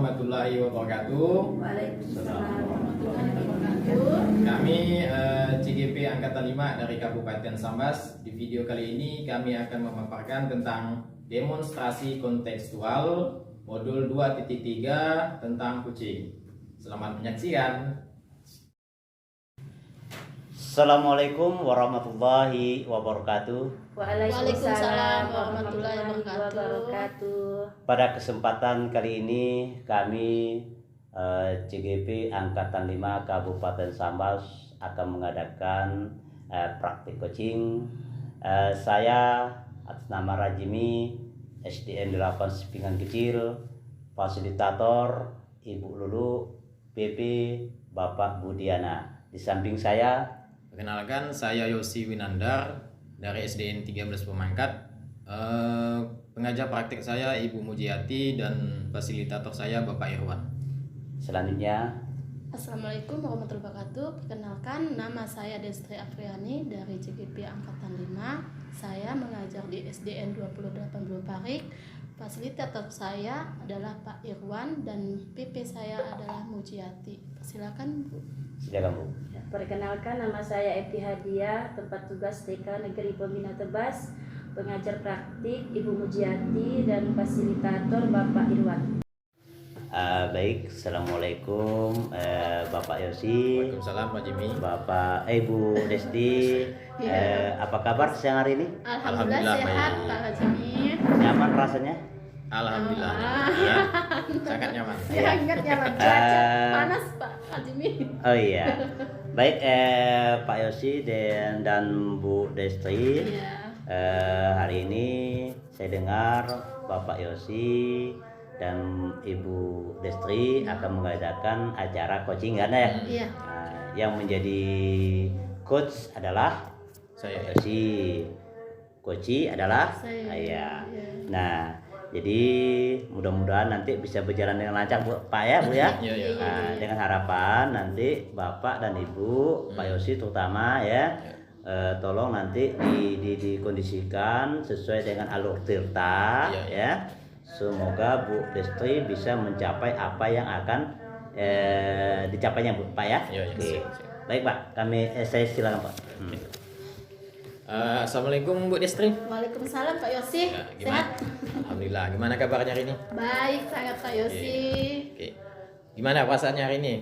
warahmatullahi wabarakatuh. Waalaikumsalam warahmatullahi wabarakatuh. Kami CGP Angkatan 5 dari Kabupaten Sambas. Di video kali ini kami akan memaparkan tentang demonstrasi kontekstual modul 2.3 tentang kucing. Selamat menyaksikan. Assalamualaikum warahmatullahi wabarakatuh. Waalaikumsalam warahmatullahi wabarakatuh. Pada kesempatan kali ini kami CGP Angkatan 5 Kabupaten Sambas akan mengadakan praktik coaching. Saya atas nama Rajimi, SDN 8 Sipingan Kecil, fasilitator Ibu Lulu, PP Bapak Budiana. Di samping saya, Perkenalkan, saya Yosi Winandar dari SDN 13 Pemangkat. Pengajar praktik saya Ibu Mujiati dan fasilitator saya Bapak Irwan. selanjutnya Assalamualaikum warahmatullahi wabarakatuh. Perkenalkan, nama saya Destri Afriani dari CGP Angkatan 5. Saya mengajar di SDN 28 Belum Parik. Fasilitator saya adalah Pak Irwan dan PP saya adalah Mujiati. Silakan Bu. silakan Bu. Perkenalkan, nama saya Epti Hadiah, tempat tugas TK Negeri Pembina Tebas, pengajar praktik Ibu Mujiati dan fasilitator Bapak Irwan. Baik, assalamualaikum Bapak Yosi, Waalaikumsalam Pak Jimmy. Bapak Ibu Desti. Apa kabar siang hari ini? Alhamdulillah sehat Pak Hajimi. Nyaman rasanya? Alhamdulillah. Ya, sangat nyaman. Sangat nyaman. Cuaca panas Pak Hajimi. Oh iya. Baik, Pak Yosi dan Bu Desti. Iya. Hari ini saya dengar Bapak Yosi dan Ibu Destri akan mengadakan acara coaching kan ya? Iya. Yang menjadi coach adalah Saya Yosi, coachi adalah Saya. saya. Iya. Nah, jadi mudah-mudahan nanti bisa berjalan dengan lancar Bu, Pak ya, Bu ya. Iya, iya. Nah, dengan harapan nanti Bapak dan Ibu, Pak Yosi terutama ya, tolong nanti dikondisikan sesuai dengan alur tirta Iya, iya. ya. Semoga Bu Destri bisa mencapai apa yang akan dicapainya Bu, Pak ya. Iya, iya, Oke. siap, siap. Baik Pak, saya silakan Pak. Assalamualaikum Bu Destri. Waalaikumsalam Pak Yosi. Ya, Sehat? gimana? Alhamdulillah. Gimana kabarnya hari ini? Baik, sangat Pak Yosi. Oke. Gimana perasaannya hari ini?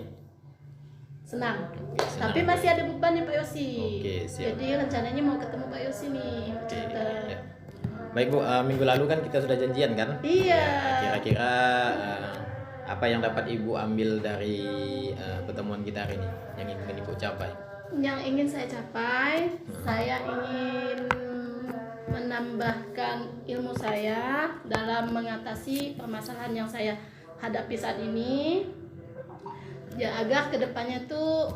Senang. senang. Tapi masih ada beban nih Pak Yosi. Oke, siap. Jadi rencananya mau ketemu Pak Yosi nih. Oke, Kita. ya. Baik Bu, minggu lalu kan kita sudah janjian kan? Iya. Ya, kira-kira apa yang dapat Ibu ambil dari pertemuan kita hari ini? Yang ingin Ibu capai? Yang ingin saya capai, saya ingin menambahkan ilmu saya dalam mengatasi permasalahan yang saya hadapi saat ini. Ya, agar kedepannya tuh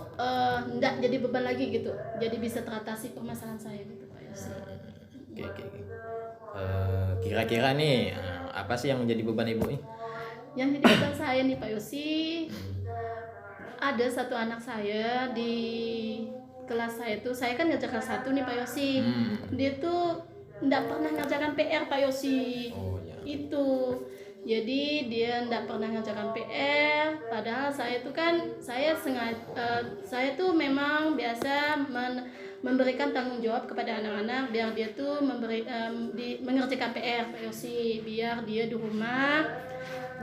tidak jadi beban lagi gitu. Jadi bisa teratasi permasalahan saya gitu Pak Yosi. Oke. Kira-kira nih apa sih yang menjadi beban Ibu nih? Yang jadi beban saya nih Pak Yosi, ada satu anak saya di kelas saya tuh, saya kan ngajar kelas 1 nih Pak Yosi. Dia tuh enggak pernah ngajarkan PR Pak Yosi. Oh ya. Itu. Jadi dia enggak pernah ngajarkan PR, padahal saya tuh kan saya tuh memang biasa memberikan tanggung jawab kepada anak-anak biar dia tuh mengerjakan PR Pak Yosi, biar dia di rumah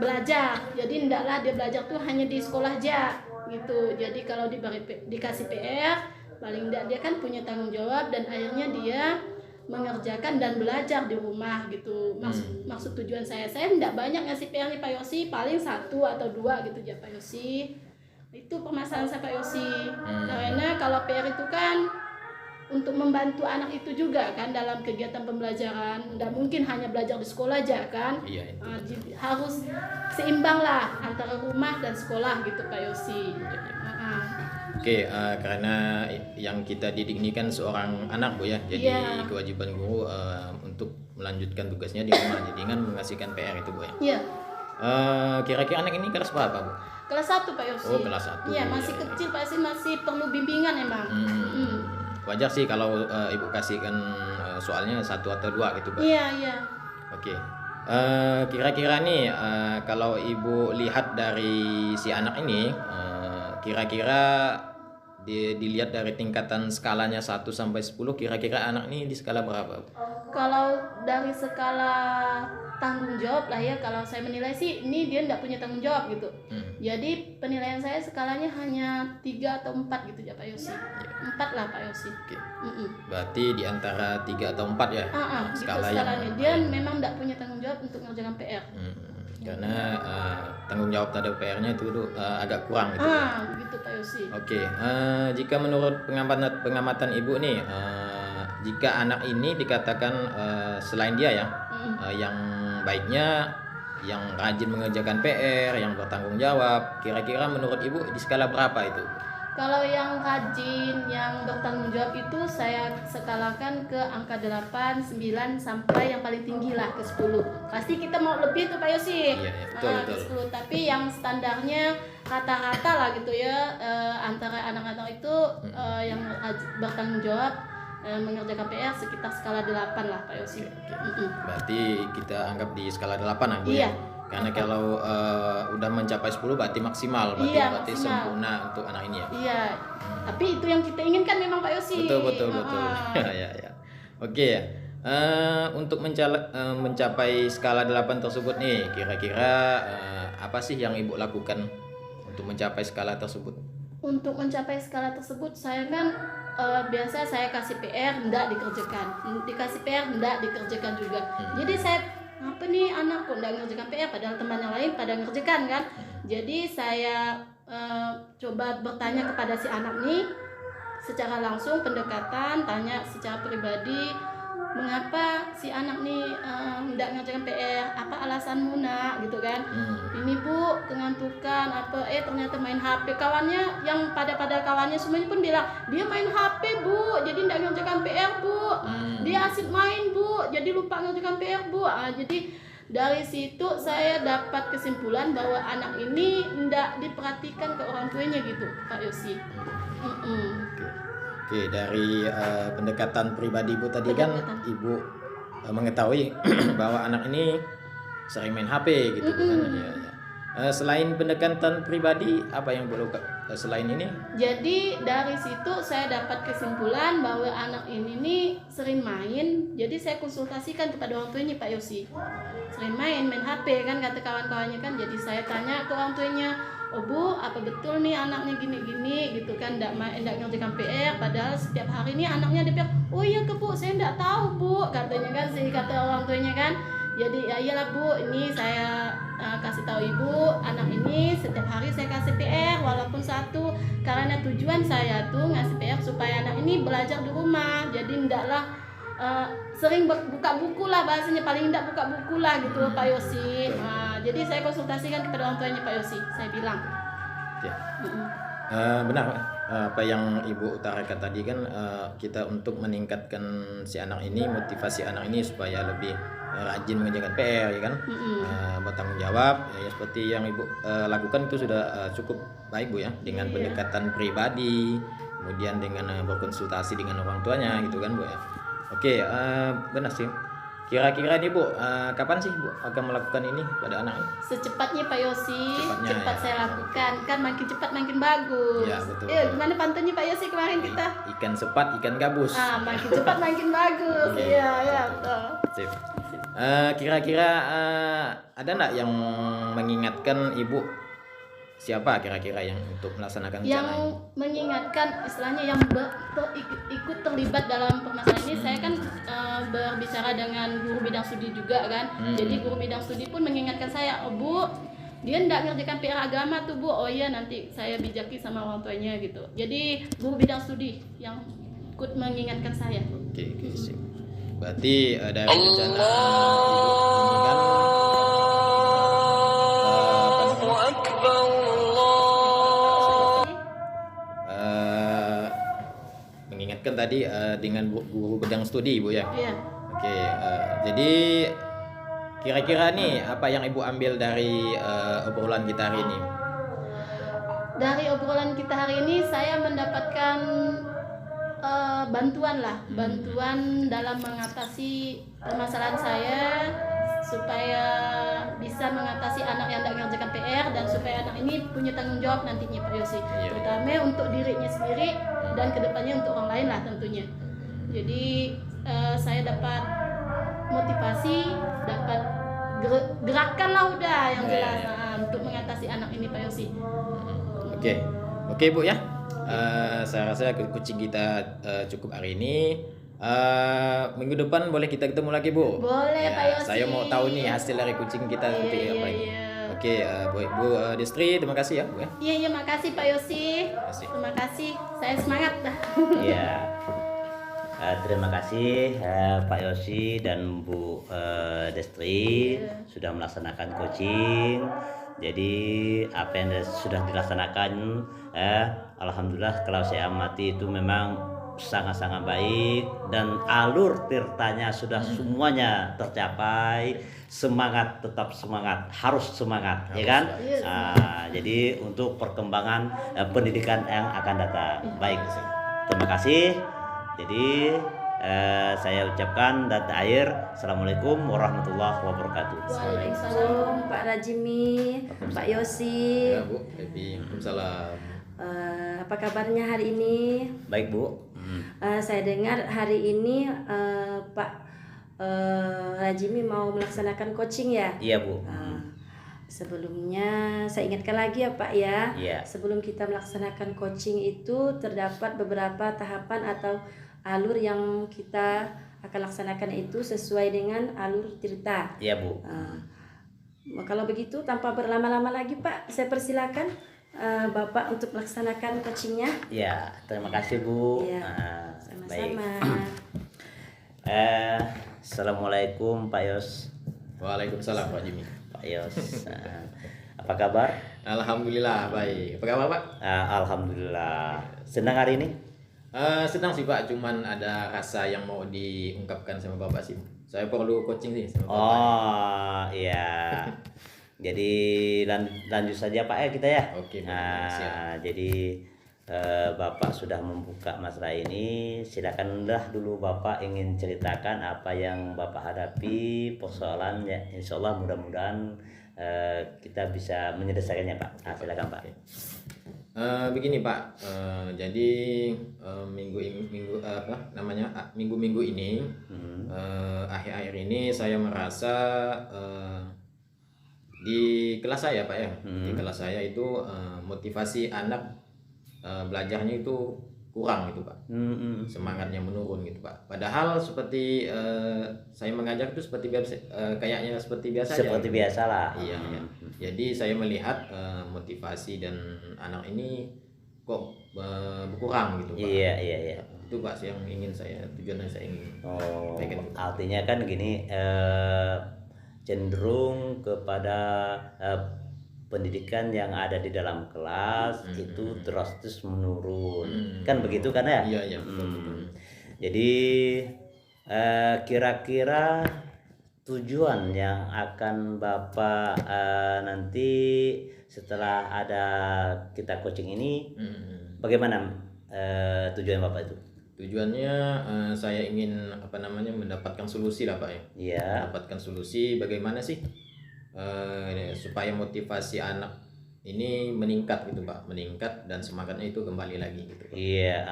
belajar. Jadi ndaklah dia belajar tuh hanya di sekolah aja gitu. Jadi kalau dikasih PR, paling ndak dia kan punya tanggung jawab dan akhirnya dia mengerjakan dan belajar di rumah gitu. Maksud tujuan saya ndak banyak ngasih PR nih Pak Yosi, paling 1 atau 2 gitu aja Pak Yosi. Itu permasalahan saya Pak Yosi. Karena kalau PR itu kan untuk membantu anak itu juga kan dalam kegiatan pembelajaran. Nggak mungkin hanya belajar di sekolah aja kan. Iya, itu. Jadi harus seimbang lah antara rumah dan sekolah gitu Pak Yosi. Oke, karena yang kita didik ini kan seorang anak Bu ya, jadi Iya. kewajiban guru untuk melanjutkan tugasnya di rumah, jadi kan mengasihkan PR itu Bu ya. Iya. Kira-kira anak ini kelas berapa Bu? Kelas 1 Pak Yosi. Oh, kelas 1. Iya, masih Iya, iya. kecil Pak Yosi, masih perlu bimbingan emang. Wajar sih kalau Ibu kasihkan soalnya 1 atau 2 gitu Pak. Iya, iya. Oke. Kira-kira nih kalau ibu lihat dari si anak ini, kira-kira dilihat dari tingkatan skalanya 1 sampai 10, kira-kira anak ini di skala berapa? Kalau dari skala tanggung jawab lah ya, kalau saya menilai sih ini dia tidak punya tanggung jawab gitu. Jadi penilaian saya skalanya hanya 3 atau 4 gitu ya Pak Yosi. 4 lah Pak Yosi. Oke. Berarti di antara 3 atau 4 ya? Gitu skalanya. Dia memang tidak punya tanggung jawab untuk mengerjakan PR. Karena tanggung jawab terhadap PR-nya itu agak kurang gitu. Begitu Pak Yosi. Oke, jika menurut pengamatan ibu nih, jika anak ini dikatakan selain dia ya, yang baiknya, yang rajin mengerjakan PR, yang bertanggung jawab, kira-kira menurut ibu di skala berapa itu? Kalau yang rajin, yang bertanggung jawab itu saya skalakan ke angka 8, 9 sampai yang paling tinggi lah ke 10. Pasti kita mau lebih tuh Pak Yosi. Iya, betul. Ke 10. Tapi yang standarnya rata-rata lah gitu ya, antara anak-anak itu yang bertanggung jawab mengerjakan PR sekitar skala 8 lah Pak Yosi. Berarti kita anggap di skala 8 lah Bu Iya. ya? Karena kalau udah mencapai 10 berarti maksimal, berarti maksimal. sempurna untuk anak ini ya. Iya. Tapi itu yang kita inginkan memang Pak Yosi. Betul. Ya. Oke ya. Untuk mencapai skala 8 tersebut nih, kira-kira apa sih yang ibu lakukan untuk mencapai skala tersebut? Untuk mencapai skala tersebut saya kan biasa saya kasih PR enggak dikerjakan, dikasih PR enggak dikerjakan juga. Jadi saya apa nih anak kok enggak ngerjakan PR padahal teman yang lain pada ngerjakan kan. Jadi saya coba bertanya kepada si anak nih secara langsung, pendekatan, tanya secara pribadi, mengapa si anak nih enggak ngerjakan PR, apa alasanmu nak gitu kan. Ini Bu kengantukan apa ternyata main HP. Kawannya yang pada kawannya semuanya pun bilang dia main HP Bu, jadi enggak ngerjakan PR Bu. Dia asik main Bu, jadi lupa ngerjakan PR Bu. Jadi dari situ saya dapat kesimpulan bahwa anak ini enggak diperhatikan ke orang tuanya gitu Pak Yosi. Oke, dari pendekatan pribadi Ibu tadi kan Ibu mengetahui bahwa anak ini sering main HP gitu kan. Ya. Selain pendekatan pribadi, apa yang Ibu lakukan selain ini? Jadi dari situ saya dapat kesimpulan bahwa anak ini nih sering main. Jadi saya konsultasikan kepada orang tuanya Pak Yosi. Sering main HP kan kata kawan-kawannya kan. Jadi saya tanya ke orang tuanya, "Oh Bu, apa betul nih anaknya gini-gini gitu kan, enggak ngerjakan PR padahal setiap hari nih anaknya ada PR." "Oh iya ke Bu, saya enggak tahu Bu," katanya kan kata orang tuanya kan. Jadi ya iyalah Bu, ini saya kasih tahu Ibu, anak ini setiap hari saya kasih PR walaupun satu, karena tujuan saya tuh ngasih PR supaya anak ini belajar di rumah. Jadi ndaklah sering buka buku lah bahasanya, paling enggak buka buku lah gitu Pak Yosi. Jadi saya konsultasikan kepada orang tuanya Pak Yosi, saya bilang. Ya. Benar apa yang Ibu utarakan tadi kan, kita untuk meningkatkan si anak ini, motivasi anak ini supaya lebih rajin mengerjakan PR ya kan, bertanggung jawab ya, seperti yang Ibu lakukan itu sudah cukup baik Bu ya, dengan pendekatan pribadi, kemudian dengan berkonsultasi dengan orang tuanya gitu kan Bu ya. Oke, benar sih. Kira-kira nih Bu, kapan sih Bu akan melakukan ini pada anak? Secepatnya Pak Yosi, cepat ya. saya lakukan, kan makin cepat makin bagus. Ya, betul. Gimana pantunnya Pak Yosi kemarin kita? Ikan sepat, ikan gabus. Makin cepat makin bagus. Iya, betul. Sip. Kira-kira ada nggak yang mengingatkan Ibu? Siapa kira-kira yang untuk melaksanakan rencana yang ini? Mengingatkan, istilahnya yang ikut terlibat dalam permasalahan ini. Saya kan berbicara dengan guru bidang studi juga kan. Jadi guru bidang studi pun mengingatkan saya, "Oh Bu, dia enggak ngerjakan PR agama tuh Bu." "Oh iya, nanti saya bijaki sama orang tuanya gitu." Jadi guru bidang studi yang ikut mengingatkan saya. Oke, sip. Berarti dari rencana Ibu ini kan mengingatkan tadi dengan guru bidang studi Ibu ya. Iya. Oke, jadi kira-kira nih apa yang Ibu ambil dari obrolan kita hari ini? Dari obrolan kita hari ini saya mendapatkan bantuan dalam mengatasi permasalahan saya supaya bisa mengatasi anak yang tidak mengerjakan PR dan supaya anak ini punya tanggung jawab nantinya Pak Yosi, Iya. terutama untuk dirinya sendiri dan kedepannya untuk orang lain lah tentunya. Jadi saya dapat motivasi, dapat gerakan lah udah yang jelas untuk mengatasi anak ini Pak Yosi. Oke Bu ya. Saya rasa kucing kita cukup hari ini. Minggu depan boleh kita ketemu lagi Bu. Boleh Pak Yosi. Saya mau tahu nih hasil dari kucing kita seperti apa ini. Oke, Bu Destri, terima kasih ya Bu ya. Iya, makasih Pak Yosi. Kasih. Terima kasih. Saya semangat dah. Iya. Terima kasih Pak Yosi dan Bu Destri sudah melaksanakan coaching. Jadi apa yang sudah dilaksanakan, alhamdulillah kalau saya amati itu memang sangat-sangat baik dan alur tirtanya sudah semuanya tercapai. Semangat, tetap semangat, harus semangat, ya kan? Jadi untuk perkembangan pendidikan yang akan datang. Baik, terima kasih. Jadi saya ucapkan dan akhir, Assalamualaikum warahmatullahi wabarakatuh. Waalaikumsalam Pak Rajimi, Pak Yosi. Ya Bu, Waalaikumsalam. Apa kabarnya hari ini? Baik Bu. Saya dengar hari ini Pak Rajimi mau melaksanakan coaching ya? Iya Bu. Sebelumnya saya ingatkan lagi ya Pak ya, Iya. sebelum kita melaksanakan coaching itu terdapat beberapa tahapan atau alur yang kita akan laksanakan itu sesuai dengan alur tirta. Iya Bu. Kalau begitu tanpa berlama-lama lagi Pak, saya persilakan Bapak untuk melaksanakan coachingnya. Ya, terima kasih Bu. Iya, Baik. sama-sama. Assalamualaikum Pak Yos. Waalaikumsalam Pak Jimmy. Pak Yos. Apa kabar? Alhamdulillah baik. Apa kabar Pak? Alhamdulillah. Senang hari ini? Senang sih Pak, cuman ada rasa yang mau diungkapkan sama Bapak sih. Saya perlu coaching sih sama Bapak. Oh iya. Jadi lanjut saja Pak ya kita ya. Oke, Pak. Nah, Siap. jadi Bapak sudah membuka masalah ini. Silakanlah dulu Bapak ingin ceritakan apa yang Bapak hadapi, persoalan ya. Insya Allah mudah-mudahan kita bisa menyelesaikannya Pak. Nah, silakan Pak. Begini Pak, jadi minggu-minggu ini akhir-akhir ini saya merasa di kelas saya Pak ya, di kelas saya itu motivasi anak belajarnya itu kurang gitu Pak, semangatnya menurun gitu Pak. Padahal seperti saya mengajar itu seperti biasa, kayaknya seperti biasa aja. Seperti biasa lah. Iya, iya. Jadi saya melihat motivasi dan anak ini kok berkurang gitu Pak. Iya. Itu Pak yang ingin tujuan yang saya ingin sampaikan. Artinya kan gini, cenderung kepada pendidikan yang ada di dalam kelas itu drastis menurun. Kan begitu kan ya? Iya, betul. Jadi kira-kira tujuan yang akan Bapak nanti setelah ada kita coaching ini bagaimana tujuan Bapak itu? Tujuannya saya ingin mendapatkan solusi lah Pak ya. Iya. Mendapatkan solusi bagaimana sih supaya motivasi anak ini meningkat gitu Pak, meningkat dan semangatnya itu kembali lagi gitu Pak. Iya.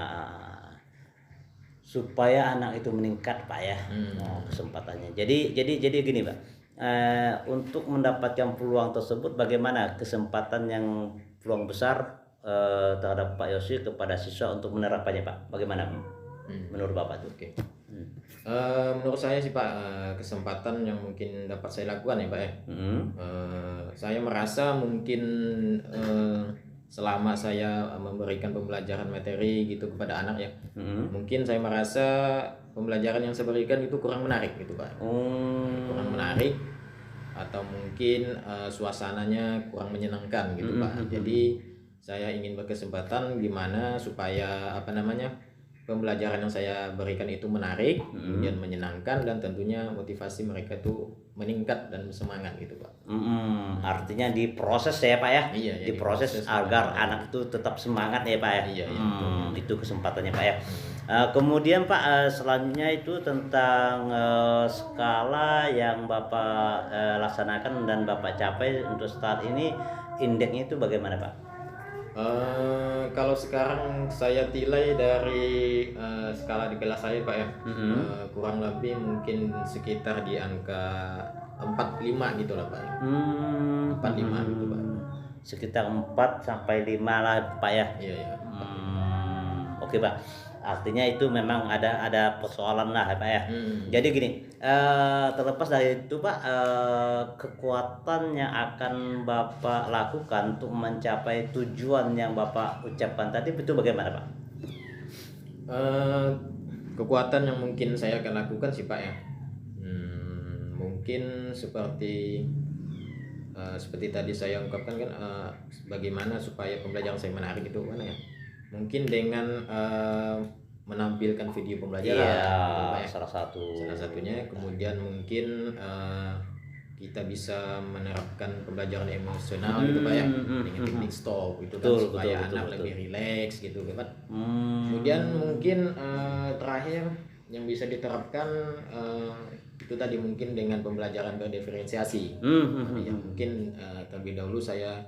Supaya anak itu meningkat Pak ya. Kesempatannya. Jadi gini Pak. Untuk mendapatkan peluang tersebut bagaimana kesempatan yang peluang besar terhadap Pak Yosi kepada siswa untuk menerapkannya Pak? Bagaimana menurut Bapak tuh? Oke. Menurut saya sih Pak, kesempatan yang mungkin dapat saya lakukan ya Pak ya. Saya merasa mungkin selama saya memberikan pembelajaran materi gitu kepada anak ya, mungkin saya merasa pembelajaran yang saya berikan itu kurang menarik gitu Pak. Kurang menarik atau mungkin suasananya kurang menyenangkan gitu Pak. Jadi saya ingin berkesempatan gimana supaya pembelajaran yang saya berikan itu menarik, kemudian menyenangkan dan tentunya motivasi mereka itu meningkat dan semangat gitu Pak. Artinya diproses ya Pak ya? Iya, diproses agar anak itu tetap semangat ya Pak ya? Iya. Itu kesempatannya Pak ya. Kemudian Pak, selanjutnya itu tentang skala yang Bapak laksanakan dan Bapak capai untuk saat ini, indeksnya itu bagaimana Pak? Kalau sekarang saya nilai dari skala di kelas saya Pak ya, kurang lebih mungkin sekitar di angka 45 gitu lah Pak ya. 45 gitu Pak. Sekitar 4 sampai 5 lah Pak ya. Iya ya. Oke Pak, artinya itu memang ada persoalan lah Pak ya. Jadi gini, terlepas dari itu Pak, kekuatan yang akan Bapak lakukan untuk mencapai tujuan yang Bapak ucapkan tadi itu bagaimana Pak? Kekuatan yang mungkin saya akan lakukan sih Pak ya, mungkin seperti tadi saya ungkapkan kan, bagaimana supaya pembelajaran saya menarik itu mana ya, mungkin dengan menampilkan video pembelajaran, gitu, Pak ya. salah satunya. Kemudian mungkin kita bisa menerapkan pembelajaran emosional gitu Pak ya, dengan teknik stop itu kan, supaya anak lebih rileks gitu Pak. Kemudian mungkin terakhir yang bisa diterapkan itu tadi mungkin dengan pembelajaran berdiferensiasi. Ya, mungkin terlebih dahulu saya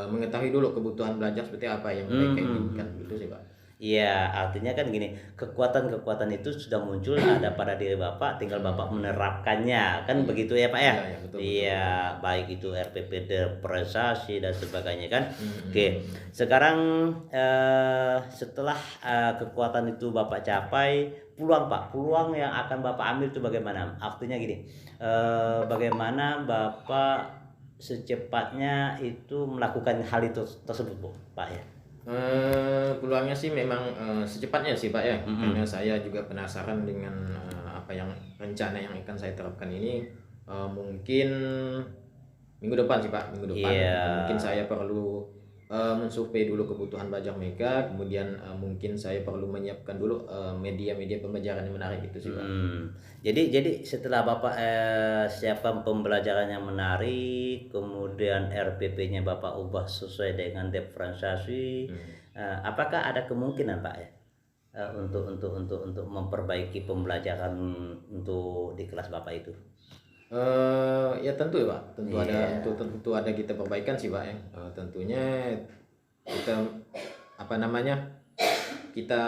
mengetahui dulu kebutuhan belajar seperti apa yang mereka inginkan gitu sih Pak. Iya, artinya kan gini, kekuatan-kekuatan itu sudah muncul, ada pada diri Bapak, tinggal Bapak menerapkannya, kan begitu ya Pak ya? Iya, betul, Iya, betul. baik itu RPP depresiasi dan sebagainya kan. Oke, sekarang setelah kekuatan itu Bapak capai, peluang Pak, peluang yang akan Bapak ambil itu bagaimana? Artinya gini, bagaimana Bapak secepatnya itu melakukan hal itu tersebut Pak ya? Peluangnya sih memang secepatnya sih Pak ya, karena saya juga penasaran dengan apa yang rencana yang akan saya terapkan ini. Mungkin minggu depan sih Pak, minggu depan. Mungkin saya perlu mensurvei dulu kebutuhan belajar mereka, kemudian mungkin saya perlu menyiapkan dulu media-media pembelajaran yang menarik itu sih Pak. Jadi setelah Bapak siapkan pembelajaran yang menarik, kemudian RPP-nya Bapak ubah sesuai dengan diferensiasi, apakah ada kemungkinan Pak ya untuk memperbaiki pembelajaran untuk di kelas Bapak itu? Ya tentu ya Pak, tentu ada kita perbaikan sih Pak ya. Tentunya kita kita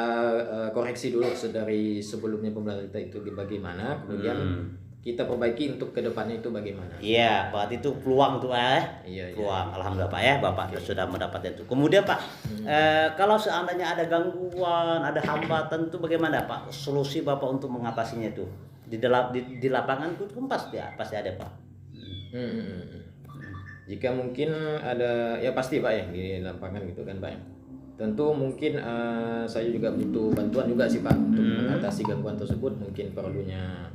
koreksi dulu dari sebelumnya pembelajaran kita itu bagaimana, kemudian kita perbaiki untuk kedepannya itu bagaimana. Iya, berarti itu peluang tuh Iya, peluang. Alhamdulillah Pak ya, Bapak sudah mendapatkan itu. Kemudian Pak, kalau seandainya ada gangguan, ada hambatan itu bagaimana Pak? Solusi Bapak untuk mengatasinya itu? Di lapangan itu kan pasti ada Pak. Jika mungkin ada, ya pasti Pak ya, di lapangan gitu kan Pak ya. Tentu mungkin saya juga butuh bantuan juga sih Pak untuk mengatasi gangguan tersebut. Mungkin perlunya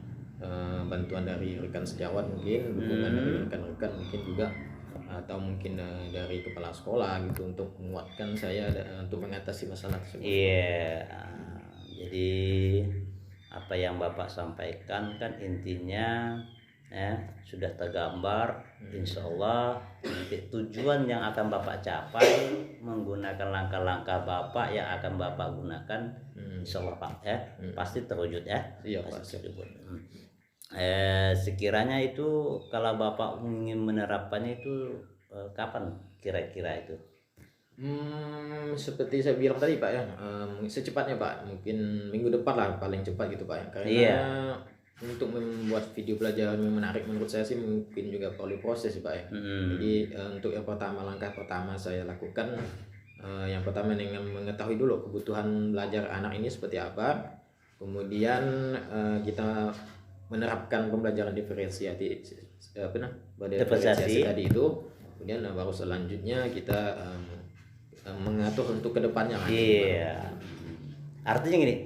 bantuan dari rekan sejawat, mungkin dukungan dari rekan-rekan mungkin juga, atau mungkin dari kepala sekolah gitu untuk menguatkan saya untuk mengatasi masalah tersebut. Iya, jadi apa yang Bapak sampaikan kan intinya sudah tergambar. Insya Allah nanti tujuan yang akan Bapak capai menggunakan langkah-langkah Bapak yang akan Bapak gunakan, Insya Allah Pak ya, pasti terwujud ya. Iya, pasti terwujud. Sekiranya itu kalau Bapak ingin menerapkannya itu kapan kira-kira itu? Seperti saya bilang tadi Pak ya, secepatnya Pak, mungkin minggu depan lah paling cepat gitu Pak ya. Karena untuk membuat video pelajaran yang menarik menurut saya sih mungkin juga perlu proses Pak ya. Jadi untuk yang pertama, langkah pertama saya lakukan, yang pertama dengan mengetahui dulu kebutuhan belajar anak ini seperti apa. Kemudian kita menerapkan pembelajaran diferensiasi tadi itu. Kemudian baru selanjutnya kita mengatur untuk kedepannya. Iya. Artinya gini,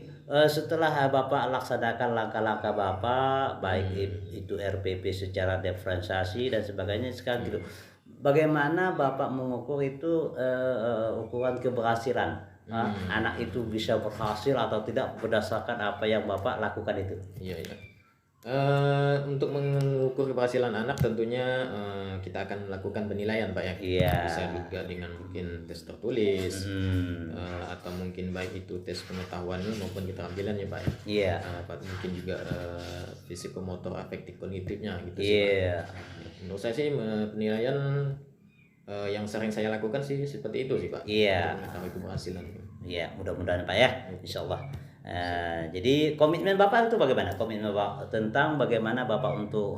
setelah Bapak laksanakan langkah-langkah Bapak, baik itu RPP secara diferensiasi dan sebagainya, sekarang gitu, bagaimana Bapak mengukur itu ukuran keberhasilan anak itu bisa berhasil atau tidak berdasarkan apa yang Bapak lakukan itu? Iya. Untuk mengukur keberhasilan anak tentunya kita akan melakukan penilaian Pak ya. Iya. Bisa juga dengan mungkin tes tertulis atau mungkin baik itu tes pengetahuan maupun keterampilan ya Pak ya. Iya. Mungkin juga psikomotor afektif kognitifnya gitu sih Iya. Pak. Menurut saya sih penilaian yang sering saya lakukan sih seperti itu sih Pak. Iya. Mengetahui keberhasilan. Iya, mudah-mudahan Pak ya, insya Allah. Jadi komitmen Bapak itu bagaimana? Komitmen Bapak tentang bagaimana Bapak untuk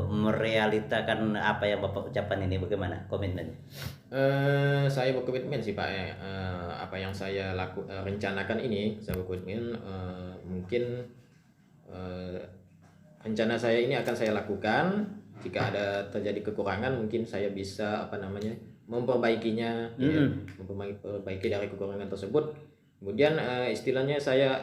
merealitakan apa yang Bapak ucapkan ini, bagaimana komitmennya? Saya berkomitmen sih Pak ya. Apa yang saya rencanakan ini, saya berkomitmen mungkin rencana saya ini akan saya lakukan. Jika ada terjadi kekurangan, mungkin saya bisa memperbaikinya, ya, memperbaiki dari kekurangan tersebut. Kemudian istilahnya saya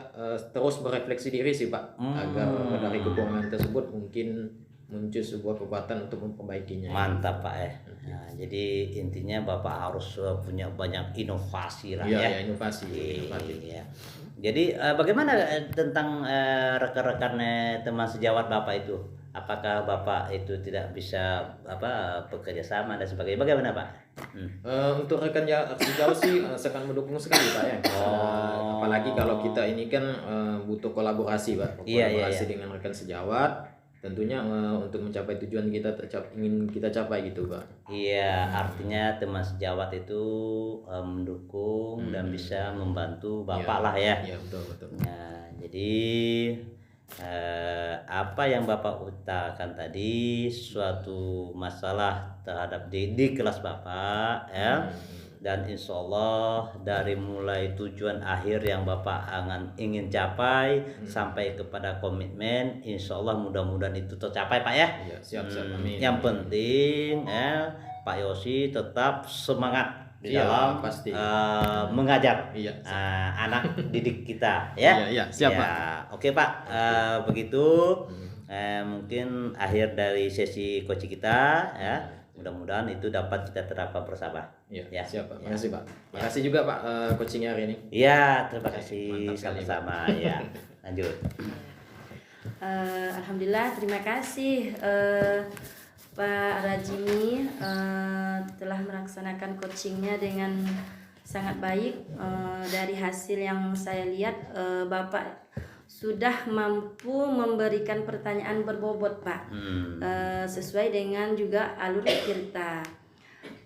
terus berefleksi diri sih Pak, agar dari kekurangan tersebut mungkin muncul sebuah kekuatan untuk memperbaikinya. Mantap Pak ya. Nah, jadi intinya Bapak harus punya banyak inovasi lah Iya, ya. ya, inovasi. Iya. Jadi bagaimana tentang rekan-rekan teman sejawat Bapak itu? Apakah Bapak itu tidak bisa bekerja sama dan sebagainya? Bagaimana Pak? Untuk rekan sejauh sih sangat mendukung sekali Pak ya. Apalagi kalau kita ini kan butuh kolaborasi Pak. Kolaborasi dengan rekan sejawat. Tentunya untuk mencapai tujuan ingin kita capai gitu Pak. Iya, artinya teman sejawat itu mendukung dan bisa membantu Bapak lah ya. Iya, betul. Nah, jadi apa yang Bapak utarakan tadi suatu masalah terhadap di kelas Bapak ya. Dan insya Allah dari mulai tujuan akhir yang Bapak ingin capai sampai kepada komitmen, insya Allah mudah-mudahan itu tercapai Pak ya. Iya, siap. Amin. Yang penting Pak Yosi tetap semangat di dalam pasti. mengajar anak didik kita ya. Iya, siap Pak. Oke Pak, begitu mungkin akhir dari sesi coaching kita ya. Mudah-mudahan itu dapat kita terapkan bersama. Iya, siap Pak. Makasih Pak. Makasih juga Pak coachingnya hari ini. Iya, terima kasih Mantap sekali, sama-sama ya. Lanjut. Alhamdulillah, terima kasih Pak Rajimi telah melaksanakan coachingnya dengan sangat baik. Dari hasil yang saya lihat Bapak sudah mampu memberikan pertanyaan berbobot Pak, sesuai dengan juga alur tirta.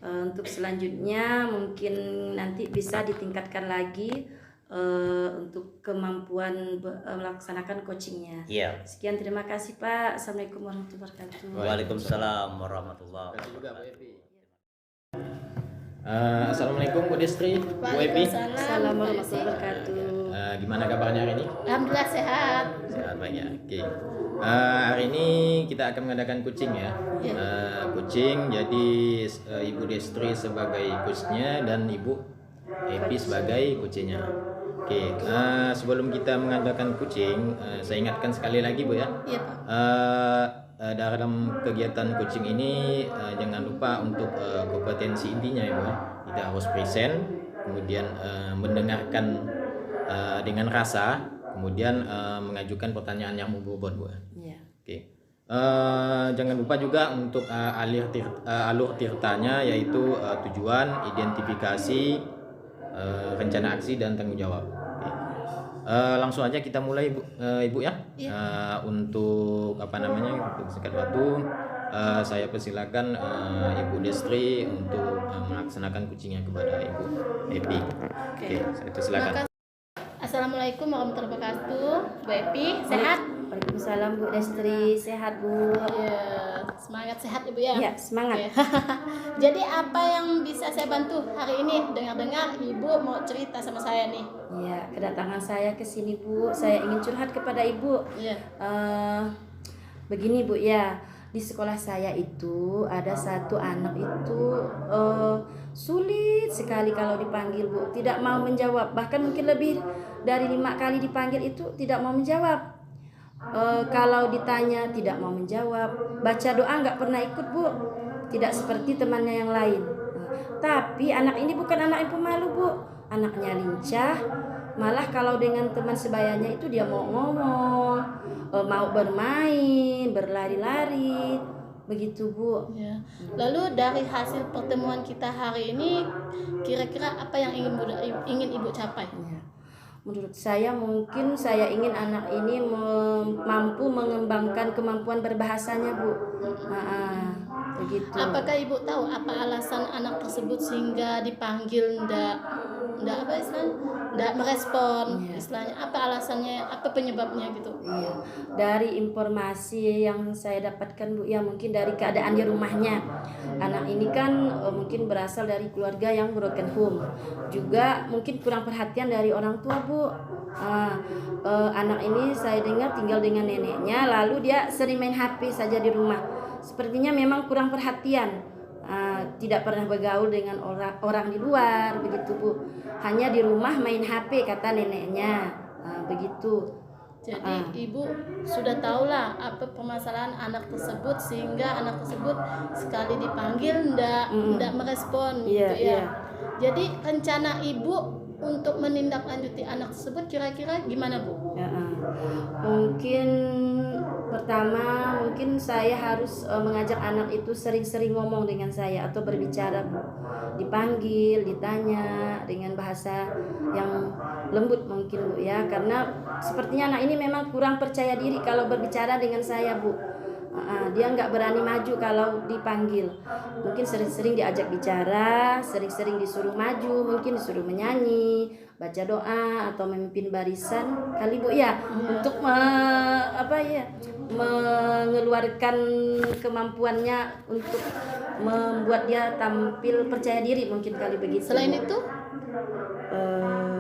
Untuk selanjutnya mungkin nanti bisa ditingkatkan lagi untuk kemampuan melaksanakan coachingnya. Iya. Sekian, terima kasih Pak. Assalamualaikum warahmatullahi wabarakatuh. Waalaikumsalam warahmatullahi wabarakatuh. Assalamualaikum Bu Destri, Bu Epi. Assalamualaikum warahmatullahi wabarakatuh. Gimana kabarnya hari ini? Alhamdulillah sehat. Sehat Pak ya. Oke. Hari ini kita akan mengadakan coaching ya. Coaching, jadi Ibu Destri sebagai coachnya dan Ibu Epi sebagai coachnya. Oke. Sebelum kita mengadakan coaching, saya ingatkan sekali lagi Bu ya. Iya Pak. Dalam kegiatan coaching ini jangan lupa untuk kompetensi intinya ya Bu. Kita harus present, kemudian mendengarkan dengan rasa, kemudian mengajukan pertanyaan yang berbobot Bu. Iya. Oke. Jangan lupa juga untuk alur tirtanya, yaitu tujuan, identifikasi, rencana aksi dan tanggung jawab. Oke. Langsung aja kita mulai Ibu ya. Untuk untuk singkat waktu saya persilakan Ibu Destri untuk melaksanakan coachingnya kepada Ibu Epi. Oke, saya persilakan. Assalamualaikum warahmatullahi wabarakatuh. Bu Epi, sehat? Waalaikumsalam Bu Destri, sehat Bu. Iya, semangat sehat Ibu ya. Iya, semangat. Oke. Jadi apa yang bisa saya bantu hari ini? Dengar-dengar Ibu mau cerita sama saya nih. Iya, kedatangan saya ke sini Bu, saya ingin curhat kepada Ibu. Iya. Begini Bu ya, di sekolah saya itu ada satu anak itu sulit sekali kalau dipanggil Bu, tidak mau menjawab, bahkan mungkin lebih dari 5 kali dipanggil itu tidak mau menjawab. Kalau ditanya tidak mau menjawab, baca doa nggak pernah ikut Bu, tidak seperti temannya yang lain. Tapi anak ini bukan anak yang pemalu Bu, anaknya lincah, malah kalau dengan teman sebayanya itu dia mau ngomong, mau bermain, berlari-lari, begitu Bu. Ya. Lalu dari hasil pertemuan kita hari ini, kira-kira apa yang ingin Ibu capai? Ya. Menurut saya mungkin saya ingin anak ini mampu mengembangkan kemampuan berbahasanya Bu. Begitu. Apakah Ibu tahu apa alasan anak tersebut sehingga dipanggil ndak merespon, Iya. istilahnya apa alasannya, apa penyebabnya gitu? Iya, dari informasi yang saya dapatkan Bu, ya mungkin dari keadaan di rumahnya. Anak ini kan mungkin berasal dari keluarga yang broken home. Juga mungkin kurang perhatian dari orang tua Bu. Anak ini saya dengar tinggal dengan neneknya, lalu dia sering main HP saja di rumah. Sepertinya memang kurang perhatian. Tidak pernah bergaul dengan orang di luar, begitu Bu. Hanya di rumah main HP kata neneknya, begitu. Jadi Ibu sudah tahulah apa permasalahan anak tersebut sehingga anak tersebut sekali dipanggil ndak merespon Iya, gitu ya. iya. Jadi rencana Ibu untuk menindaklanjuti anak tersebut kira-kira gimana Bu? Mungkin pertama mungkin saya harus mengajak anak itu sering-sering ngomong dengan saya atau berbicara Bu. Dipanggil, ditanya dengan bahasa yang lembut mungkin Bu ya, karena sepertinya anak ini memang kurang percaya diri kalau berbicara dengan saya Bu. Dia nggak berani maju kalau dipanggil. Mungkin sering-sering diajak bicara, sering-sering disuruh maju, mungkin disuruh menyanyi, baca doa atau memimpin barisan kali Bu ya, untuk mengeluarkan kemampuannya untuk membuat dia tampil percaya diri mungkin kali begitu. Selain itu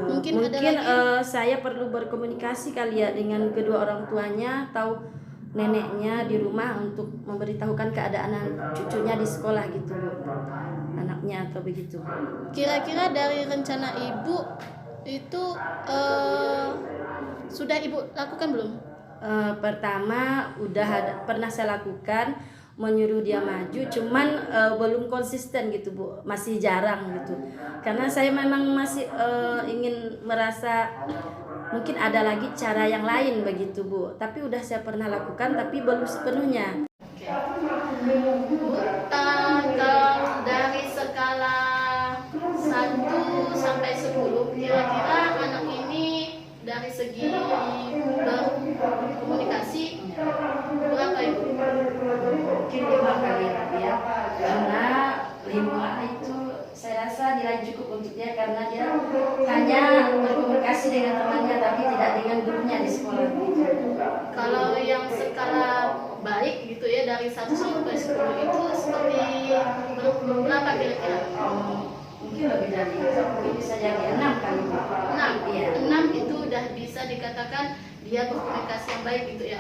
mungkin ada lagi? Saya perlu berkomunikasi kali ya dengan kedua orang tuanya atau neneknya di rumah untuk memberitahukan keadaan cucunya di sekolah gitu Bu, anaknya atau begitu. Kira-kira dari rencana Ibu itu sudah Ibu lakukan belum? Pertama pernah saya lakukan, menyuruh dia maju, cuman belum konsisten gitu Bu, masih jarang gitu. Karena saya memang masih ingin merasa mungkin ada lagi cara yang lain begitu Bu. Tapi udah saya pernah lakukan tapi belum sepenuhnya. Kalau dari skala 1 sampai 10 kira-kira anak ini dari segi berkomunikasi berapa Ibu? Mungkin 5 kali ya, karena 5 itu saya rasa nilai cukup untuk dia, karena dia hanya berkomunikasi dengan temannya tapi tidak dengan gurunya di sekolah. Kalau yang skala baik gitu ya, dari 1 sampai 10 itu seperti berapa kira-kira? Mungkin lebih dari itu, mungkin bisa jadi 6 kali. 6? Iya. 6 itu udah bisa dikatakan dia berkomunikasi yang baik gitu ya?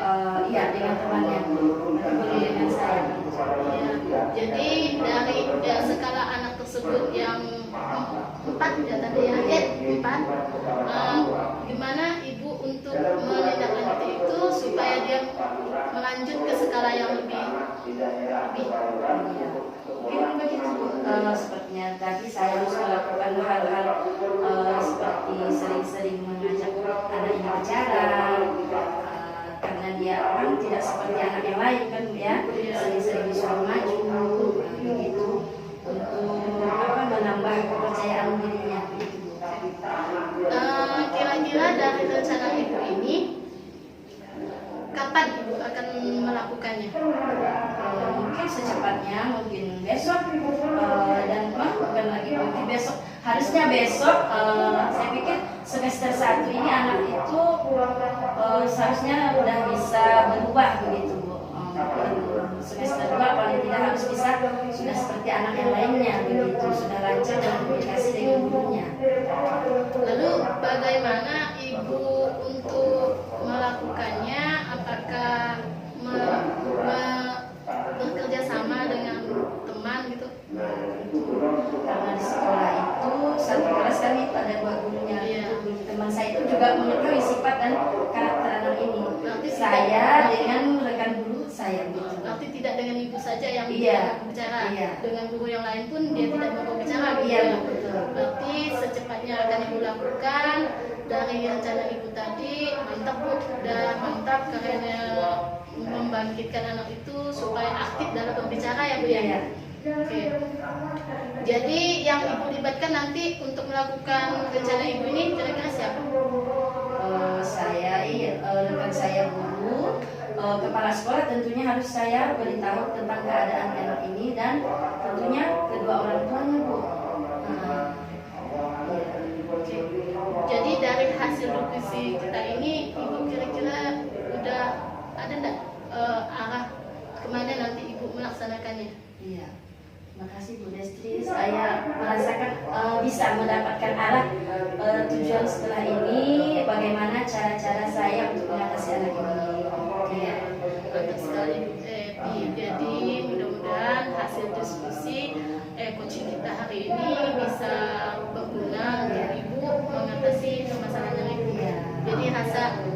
Iya, dengan temannya, belum dengan saya. Ya, jadi dari skala anak tersebut yang 4 ya tadi ya, 4, gimana Ibu untuk menindaklanjuti itu supaya dia melanjut ke skala yang lebih? Mungkin begitu Bu. Sepertinya tadi saya harus melakukan hal-hal seperti sering-sering mengajak anak ini bicara, karena dia orang tidak seperti anak yang lain kan Bu ya, sering-sering disuruh maju begitu, untuk menambah kepercayaan dirinya begitu Bu. Kira-kira dari rencana Ibu ini kapan Ibu akan melakukannya? Mungkin secepatnya, mungkin besok, dan bukan lagi mungkin besok, harusnya besok. Saya pikir semester 1 ini anak itu seharusnya udah bisa berubah begitu Bu. Semester 2 paling tidak harus bisa sudah seperti anak yang lainnya begitu, sudah lancar berkomunikasi dengan gurunya. Lalu bagaimana Ibu untuk melakukannya? Apakah bekerja sama dengan teman gitu? Karena di sekolah itu satu kelas kan itu ada 2 gurunya. Iya. Guru teman saya itu juga mengetahui sifat dan karakter anak ini. Berarti Saya dengan rekan guru saya betul. Berarti tidak dengan ibu saja yang Iya. dia berbicara, Iya. dengan guru yang lain pun dia tidak mau berbicara. Gitu Iya, ya. betul. Berarti secepatnya akan ibu lakukan dari rencana ibu tadi. Mantap Bu, udah mantap karena membangkitkan anak itu supaya aktif dalam berbicara ya Bu ya. Iya. Oke. Jadi yang ibu libatkan nanti untuk melakukan rencana ibu ini kira-kira siapa? Saya rekan saya guru, kepala sekolah tentunya harus saya beritahu tentang keadaan anak ini dan tentunya kedua orang tuanya Bu. Oke. Jadi dari hasil diskusi kita ini ibu kira-kira udah ada enggak arah kemana nanti ibu melaksanakannya? Iya. Terima kasih Bu Destri. Saya merasakan bisa mendapatkan arah tujuan setelah ini. Bagaimana cara-cara saya untuk mengatasi anak ini? Iya. Mantap sekali Bu Epi. Jadi mudah-mudahan hasil diskusi coaching kita hari ini bisa berguna untuk ibu mengatasi permasalahan ibu. Iya. Jadi Iya. rasanya Bu?